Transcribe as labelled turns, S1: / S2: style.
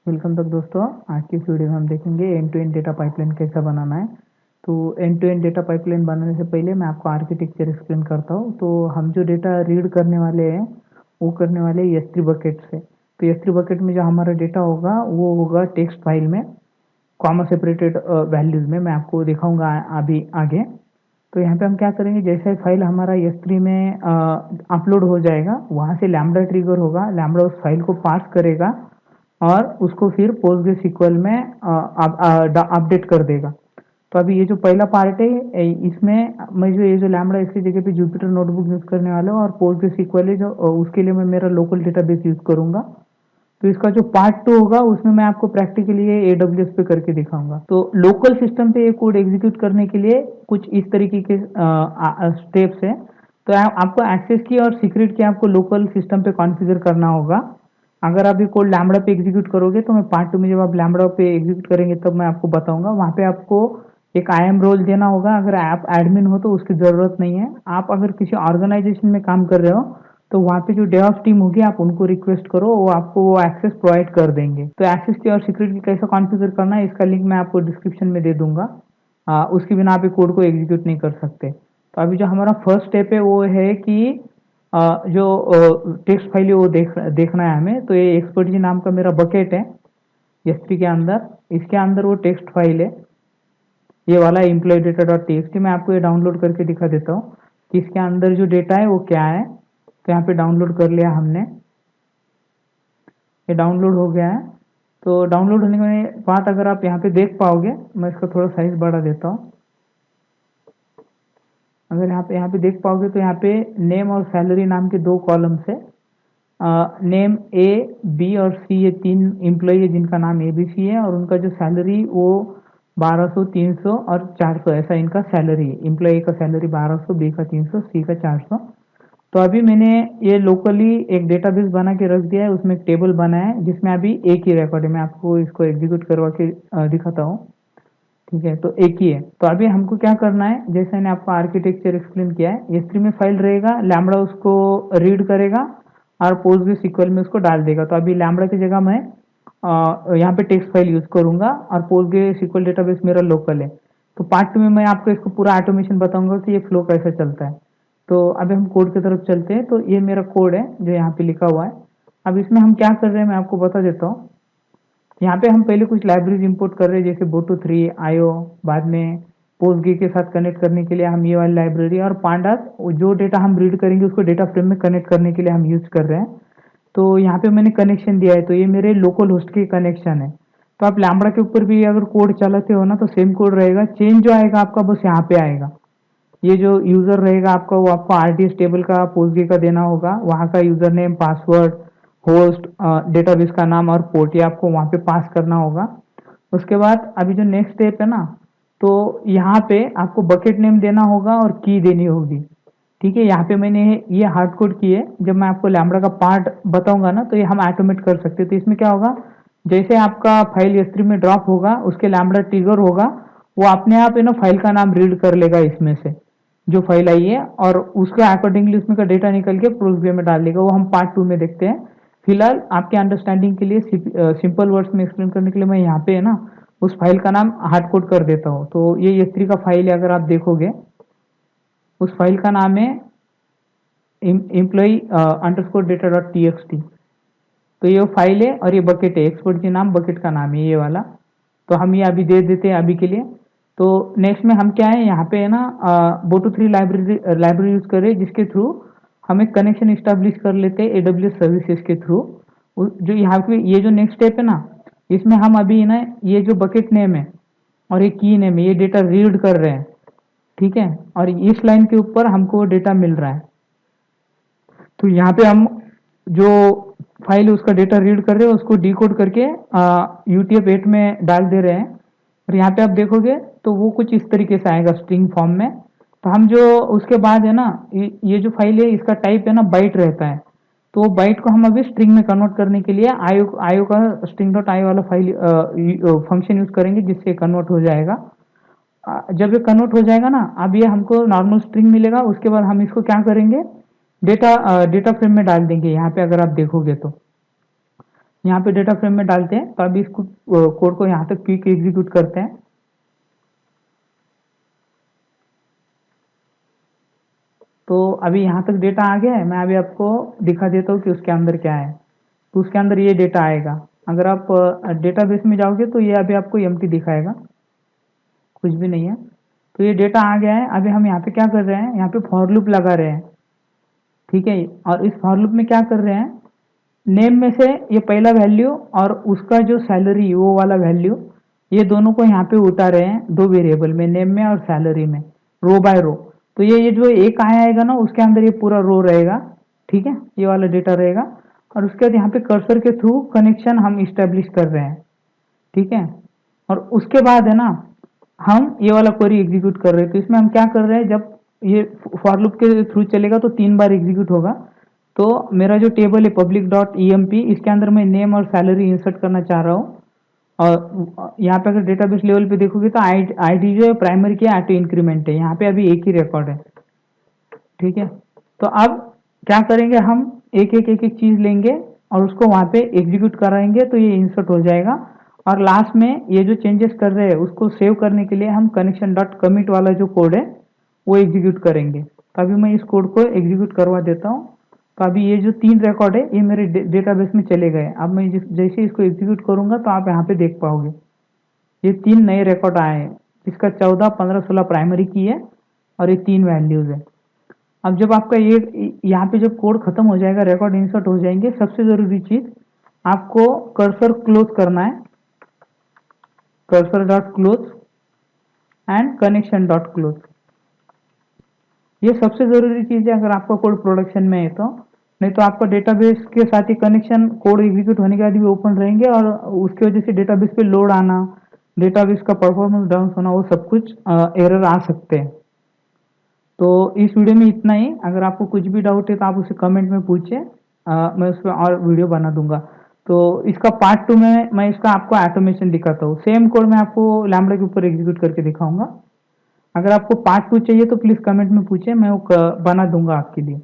S1: Welcome तक दोस्तों। आज की इस वीडियो में हम देखेंगे end to end data pipeline कैसा बनाना है। तो end to end data pipeline बनाने से पहले मैं आपको आर्किटेक्चर एक्सप्लेन करता हूँ। तो हम जो डेटा रीड करने वाले हैं वो करने वाले हैं S3 बकेट से। तो S3 बकेट में जो हमारा डेटा होगा वो होगा टेक्स्ट फाइल में, कॉमा सेपरेटेड वैल्यूज में। मैं आपको दिखाऊंगा अभी आगे। तो यहाँ पे हम क्या करेंगे, जैसे फाइल हमारा S3 में अपलोड हो जाएगा, वहाँ से लैम्बडा ट्रिगर होगा, लैम्बडा उस फाइल को पास करेगा और उसको फिर PostgreSQL में अपडेट कर देगा। तो अभी ये जो पहला पार्ट है, इसमें मैं जो ये जो लैम्बडा इसकी जगह पे जुपिटर नोटबुक यूज़ करने वाला हूँ, और PostgreSQL है जो उसके लिए मैं मेरा लोकल डेटाबेस यूज़ करूँगा। तो इसका जो पार्ट 2 होगा उसमें मैं आपको प्रैक्टिकली ये AWS पे करके दिखाऊंगा। तो लोकल सिस्टम पे ये कोड एग्जीक्यूट करने के लिए कुछ इस तरीके के स्टेप्स हैं। तो आपको एक्सेस की और सीक्रेट की आपको लोकल सिस्टम पे कॉन्फ़िगर करना होगा। अगर आप ये कोड लैम्बडा पे एग्जीक्यूट करोगे तो मैं पार्ट 2 में जब आप लैम्बडा पे एग्जीक्यूट करेंगे तब मैं आपको बताऊंगा। वहाँ पे आपको एक IAM रोल देना होगा। अगर आप एडमिन हो तो उसकी ज़रूरत नहीं है। आप अगर किसी ऑर्गेनाइजेशन में काम कर रहे हो तो वहाँ पे जो डेवऑप्स टीम होगी आप उनको रिक्वेस्ट करो, वो आपको वो एक्सेस प्रोवाइड कर देंगे। तो एक्सेस की और सिक्योरिटी की कैसे कॉन्फ़िगर करना है इसका लिंक मैं आपको डिस्क्रिप्शन में दे दूंगा। उसके बिना आप ये कोड को एग्जीक्यूट नहीं कर सकते। तो अभी जो हमारा फर्स्ट स्टेप है वो है कि जो टेक्स्ट फाइल है वो देखना है हमें। तो ये एक्सपर्टी नाम का मेरा बकेट है S3 के अंदर, इसके अंदर वो टेक्स्ट फाइल है, ये वाला एम्प्लॉय डेटा डॉट टी। मैं आपको ये डाउनलोड करके दिखा देता हूँ कि इसके अंदर जो डेटा है वो क्या है। तो यहाँ पे डाउनलोड कर लिया हमने, ये डाउनलोड हो गया है। तो डाउनलोड होने के बाद अगर आप यहाँ पे देख पाओगे, मैं इसका थोड़ा साइज बढ़ा देता हूँ। अगर यहाँ पे देख पाओगे तो यहाँ पे नेम और सैलरी नाम के दो कॉलम्स है। नेम A, B और C, ये तीन एम्प्लॉय है जिनका नाम ABC है, और उनका जो सैलरी वो 1200, 300 और 400 ऐसा इनका सैलरी है। एम्प्लॉय का सैलरी 1200, B का 300, C का 400। तो अभी मैंने ये लोकली एक डेटाबेस बना के रख दिया है, उसमें एक टेबल बना है जिसमें अभी एक ही रिकॉर्ड है। मैं आपको इसको एग्जीक्यूट करवा के दिखाता हूँ। ठीक है, तो एक ही है। तो अभी हमको क्या करना है, जैसे मैंने आपको आर्किटेक्चर एक्सप्लेन किया है, S3 में फाइल रहेगा, लैम्बडा उसको रीड करेगा और PostgreSQL में उसको डाल देगा। तो अभी लैम्बडा की जगह मैं यहाँ पे टेक्स्ट फाइल यूज करूंगा और PostgreSQL डेटाबेस मेरा लोकल है। तो पार्ट 2 में मैं आपको इसको पूरा ऑटोमेशन बताऊंगा कि ये फ्लो कैसे चलता है। तो अभी हम कोड की तरफ चलते हैं। तो ये मेरा कोड है जो यहाँ पे लिखा हुआ है। अब इसमें हम क्या कर रहे हैं मैं आपको बता देता हूँ। यहाँ पे हम पहले कुछ लाइब्रेरीज इंपोर्ट कर रहे हैं, जैसे Boto3, IO। बाद में पोस्टग्रे के साथ कनेक्ट करने के लिए हम ये वाली लाइब्रेरी, और पांडास जो डेटा हम रीड करेंगे उसको डेटा फ्रेम में कनेक्ट करने के लिए हम यूज कर रहे हैं। तो यहाँ पे मैंने कनेक्शन दिया है, तो ये मेरे लोकल होस्ट के कनेक्शन है। तो आप लैम्बडा के ऊपर भी अगर कोड चलाते हो ना तो सेम कोड रहेगा, चेंज जो आएगा आपका बस यहाँ पे आएगा। ये जो यूजर रहेगा आपका वो आपको RDS टेबल का पोस्टग्रे का देना होगा, वहाँ का user name, password, host, database का नाम और पोर्ट, ये आपको वहाँ पे पास करना होगा। उसके बाद अभी जो नेक्स्ट स्टेप है ना, तो यहाँ पे आपको बकेट नेम देना होगा और की देनी होगी। ठीक है, यहाँ पे मैंने ये हार्ड कोड की है। जब मैं आपको लैम्बडा का पार्ट बताऊंगा ना तो ये हम ऑटोमेट कर सकते हैं। तो इसमें क्या होगा, जैसे आपका फाइल S3 में ड्रॉप होगा उसके लैम्बडा ट्रिगर होगा, वो अपने आप है ना फाइल का नाम रीड कर लेगा इसमें से जो फाइल आई है, और उसका अकॉर्डिंगली उसमें का डेटा निकल के प्रोग्राम में डाल देगा। वो हम पार्ट 2 में देखते हैं। फिलहाल आपके अंडरस्टैंडिंग के लिए सिंपल वर्ड्स में एक्सप्लेन करने के लिए मैं यहाँ पे है ना उस फाइल का नाम हार्ड कोड कर देता हूँ। तो ये S3 का फाइल है, अगर आप देखोगे उस फाइल का नाम है employee_data.txt। तो ये फाइल है और ये बकेट है, एक्सपर्ट जी नाम बकेट का नाम है ये वाला। तो हम ये अभी दे देते हैं अभी के लिए। तो नेक्स्ट में हम क्या है, यहाँ पे है ना Boto3 लाइब्रेरी यूज कर रहे हैं, जिसके थ्रू हम एक कनेक्शन इस्टेब्लिश कर लेते हैं AWS सर्विसेज के थ्रू। जो यहाँ पे ये जो नेक्स्ट स्टेप है ना, इसमें हम अभी ना ये जो बकेट नेम है और ये की नेम है, ये डेटा रीड कर रहे हैं। ठीक है, और इस लाइन के ऊपर हमको डेटा मिल रहा है। तो यहाँ पे हम जो फाइल उसका डेटा रीड कर रहे हैं उसको डिकोड करके UTF-8 में डाल दे रहे हैं। और यहाँ पे आप देखोगे तो वो कुछ इस तरीके से आएगा स्ट्रिंग फॉर्म में। तो हम जो उसके बाद है ना ये जो फाइल है इसका टाइप है ना बाइट रहता है। तो वो बाइट को हम अभी स्ट्रिंग में कन्वर्ट करने के लिए आईओ का string.io वाला फाइल फंक्शन यूज करेंगे, जिससे कन्वर्ट हो जाएगा। जब ये कन्वर्ट हो जाएगा ना, अब ये हमको नॉर्मल स्ट्रिंग मिलेगा। उसके बाद हम इसको क्या करेंगे, डेटा फ्रेम में डाल देंगे। यहाँ पे अगर आप देखोगे तो यहाँ पे डेटा फ्रेम में डालते हैं। तो अभी इसको कोड को यहाँ तक क्विक एग्जीक्यूट करते हैं। तो अभी यहाँ तक डेटा आ गया है। मैं अभी आपको दिखा देता हूँ कि उसके अंदर क्या है। तो उसके अंदर ये डेटा आएगा। अगर आप डेटाबेस में जाओगे तो ये अभी आपको एम्प्टी दिखाएगा, कुछ भी नहीं है। तो ये डेटा आ गया है। अभी हम यहाँ पे क्या कर रहे हैं, यहाँ पे फॉर लूप लगा रहे हैं, ठीक है। और इस फॉर लूप में क्या कर रहे हैं, नेम में से ये पहला वैल्यू और उसका जो सैलरी वो वाला वैल्यू, ये दोनों को यहाँ पे उतार रहे हैं दो वेरिएबल में, नेम में और सैलरी में, रो बाय रो। तो ये जो एक आएगा ना, उसके अंदर ये पूरा रो रहेगा, ठीक है, ये वाला डेटा रहेगा। और उसके बाद यहाँ पे कर्सर के थ्रू कनेक्शन हम इस्टेब्लिश कर रहे हैं, ठीक है। और उसके बाद है ना, हम ये वाला क्वेरी एग्जीक्यूट कर रहे हैं। तो इसमें हम क्या कर रहे हैं, जब ये फॉर लूप के थ्रू चलेगा तो 3 बार एग्जीक्यूट होगा। तो मेरा जो टेबल है पब्लिक डॉट ईएमपी, इसके अंदर मैं नेम और सैलरी इंसर्ट करना चाह रहा हूँ। और यहाँ पे अगर डेटाबेस लेवल पे देखोगे तो आईडी जो है प्राइमरी की ऑटो इंक्रीमेंट है, यहाँ पे अभी एक ही रिकॉर्ड है, ठीक है। तो अब क्या करेंगे, हम एक एक चीज लेंगे और उसको वहां पे एग्जीक्यूट कराएंगे, तो ये इंसर्ट हो जाएगा। और लास्ट में ये जो चेंजेस कर रहे हैं उसको सेव करने के लिए हम कनेक्शन डॉट कमिट वाला जो कोड है वो एग्जीक्यूट करेंगे। तो अभी मैं इस कोड को एग्जीक्यूट करवा देता हूँ। तो अभी ये जो 3 रिकॉर्ड है ये मेरे डेटाबेस में चले गए। अब मैं जैसे इसको एग्जीक्यूट करूंगा तो आप यहाँ पे देख पाओगे ये 3 नए रिकॉर्ड आए हैं, जिसका 14, 15, 16 प्राइमरी की है और ये 3 वैल्यूज है। अब जब आपका ये यहाँ पे जब कोड खत्म हो जाएगा, रिकॉर्ड इंसर्ट हो जाएंगे, सबसे जरूरी चीज आपको कर्सर क्लोज करना है, cursor dot close and connection dot close. ये सबसे जरूरी चीज है अगर आपका कोड प्रोडक्शन में है तो। नहीं तो आपका डेटाबेस के साथ ही कनेक्शन कोड एग्जीक्यूट होने के बाद भी ओपन रहेंगे और उसकी वजह से डेटाबेस पे लोड आना, डेटाबेस का परफॉर्मेंस डाउन होना, वो सब कुछ एरर आ सकते हैं। तो इस वीडियो में इतना ही। अगर आपको कुछ भी डाउट है तो आप उसे कमेंट में पूछे, मैं उस पर और वीडियो बना दूंगा। तो इसका पार्ट 2 में मैं इसका आपको ऑटोमेशन दिखाता हूँ। सेम कोड मैं आपको लैम्बडा के ऊपर एग्जीक्यूट करके दिखाऊंगा। अगर आपको पार्ट 2 चाहिए तो प्लीज कमेंट में पूछे, मैं वो बना दूंगा आपके लिए।